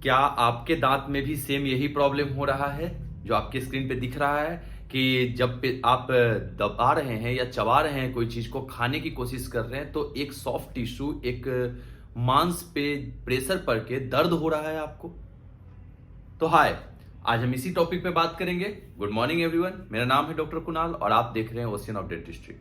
क्या आपके दांत में भी सेम यही प्रॉब्लम हो रहा है जो आपके स्क्रीन पे दिख रहा है कि जब पे आप दबा रहे हैं या चबा रहे हैं कोई चीज को खाने की कोशिश कर रहे हैं तो एक सॉफ्ट टिश्यू एक मांस पे प्रेशर पड़ के दर्द हो रहा है आपको? तो हाय, आज हम इसी टॉपिक पे बात करेंगे। गुड मॉर्निंग एवरीवन, मेरा नाम है डॉक्टर कुणाल और आप देख रहे हैं ओशियन ऑफ डेंटिस्ट्री।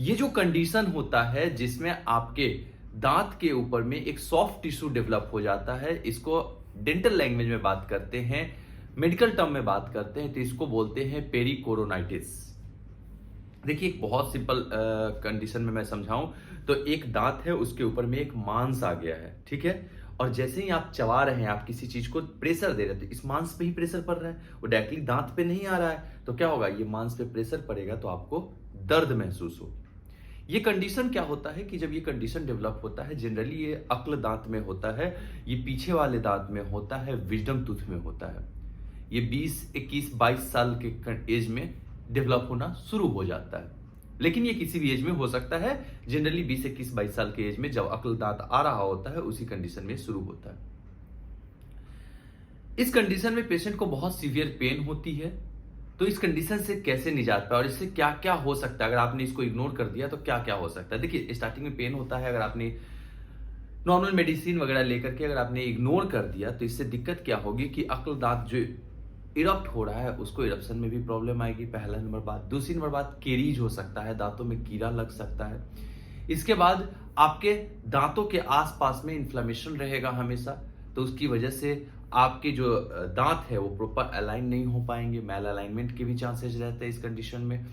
ये जो कंडीशन होता है जिसमें आपके दांत के ऊपर में एक सॉफ्ट टिश्यू डेवलप हो जाता है, इसको डेंटल लैंग्वेज में बात करते हैं, मेडिकल टर्म में बात करते हैं तो इसको बोलते हैं पेरिकोरोनाइटिस। देखिए, एक बहुत सिंपल कंडीशन में मैं समझाऊं तो एक दांत है, उसके ऊपर में एक मांस आ गया है, ठीक है। और जैसे ही आप चबा रहे हैं, आप किसी चीज को प्रेशर दे रहे हैं तो इस मांस पे ही प्रेशर पड़ रहा है, वो डायरेक्टली दांत पे नहीं आ रहा है। तो क्या होगा, ये मांस पे प्रेशर पड़ेगा तो आपको दर्द महसूस होगी। ये कंडीशन क्या होता है कि जब ये कंडीशन डेवलप होता है, जनरली ये अक्ल दांत में होता है, ये पीछे वाले दांत में होता है, विजडम टूथ में होता है। ये 20, 21, 22 साल के एज में डेवलप होना शुरू हो जाता है, लेकिन ये किसी भी एज में हो सकता है। जनरली 20, 21, 22 साल के एज में जब अक्ल दांत आ रहा होता है, उसी कंडीशन में शुरू होता है। इस कंडीशन में पेशेंट को बहुत सीवियर पेन होती है। तो इस कंडीशन से कैसे निजात पाए और इससे क्या क्या हो सकता है? अगर आपने इसको इग्नोर कर दिया तो क्या क्या हो सकता है? देखिए, स्टार्टिंग में पेन होता है, अगर आपने नॉर्मल मेडिसिन वगैरह लेकर के अगर आपने इग्नोर कर दिया तो इससे दिक्कत क्या होगी कि अक्ल दांत जो इरप्ट हो रहा है उसको इरप्शन में भी प्रॉब्लम आएगी, पहला नंबर बात। दूसरी नंबर बात, केरीज हो सकता है, दांतों में कीड़ा लग सकता है। इसके बाद आपके दांतों के आसपास में इन्फ्लेमेशन रहेगा हमेशा, तो उसकी वजह से आपके जो दांत है वो प्रॉपर अलाइन नहीं हो पाएंगे, मैल अलाइनमेंट के भी चांसेस रहते हैं इस कंडीशन में।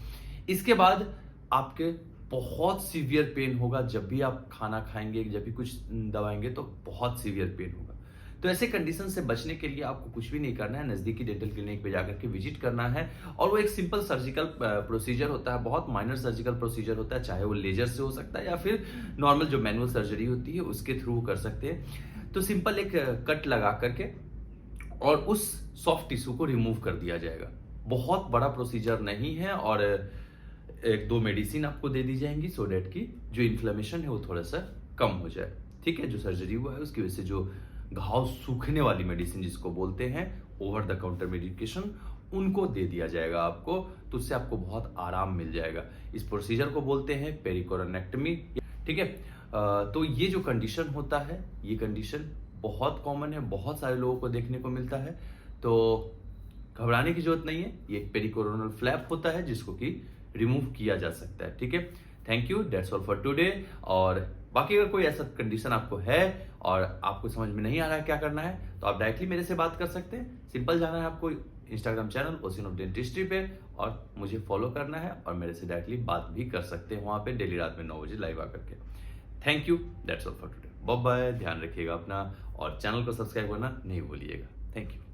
इसके बाद आपके बहुत सीवियर पेन होगा, जब भी आप खाना खाएंगे, जब भी कुछ दबाएंगे तो बहुत सीवियर पेन होगा। तो ऐसे कंडीशन से बचने के लिए आपको कुछ भी नहीं करना है, नजदीकी डेंटल क्लिनिक पे जाकर के विजिट करना है। और वो एक सिंपल सर्जिकल प्रोसीजर होता है, बहुत माइनर सर्जिकल प्रोसीजर होता है, चाहे वो लेजर से हो सकता है या फिर नॉर्मल जो मैनुअल सर्जरी होती है उसके थ्रू कर सकते हैं। तो सिंपल एक कट लगा करके और उस सॉफ्ट टिश्यू को रिमूव कर दिया जाएगा। बहुत बड़ा प्रोसीजर नहीं है और एक दो मेडिसिन आपको दे दी जाएंगी सो डेट की जो इन्फ्लेमेशन है वो थोड़ा सा कम हो जाए, ठीक है। जो सर्जरी हुआ है उसकी वजह से जो घाव सूखने वाली मेडिसिन जिसको बोलते हैं ओवर द काउंटर मेडिकेशन, उनको दे दिया जाएगा आपको, तो उससे आपको बहुत आराम मिल जाएगा। इस प्रोसीजर को बोलते हैं पेरिकोरोनेक्टमी, ठीक है। तो ये जो कंडीशन होता है, ये कंडीशन बहुत कॉमन है, बहुत सारे लोगों को देखने को मिलता है, तो घबराने की जरूरत नहीं है। ये एक पेरिकोरोनल फ्लैप होता है जिसको कि रिमूव किया जा सकता है, ठीक है। Thank you, that's all for today. और बाकी अगर कोई ऐसा कंडीशन आपको है और आपको समझ में नहीं आ रहा है क्या करना है, तो आप डायरेक्टली मेरे से बात कर सकते हैं। सिंपल जाना है आपको Instagram channel ocean of dentistry पे और मुझे फॉलो करना है और मेरे से डायरेक्टली बात भी कर सकते हैं वहां पे डेली रात में 9 बजे लाइव आकर के। Thank you, that's all for today. Bye bye, ध्यान रखिएगा अपना और चैनल को सब्सक्राइब करना नहीं भूलिएगा। Thank you.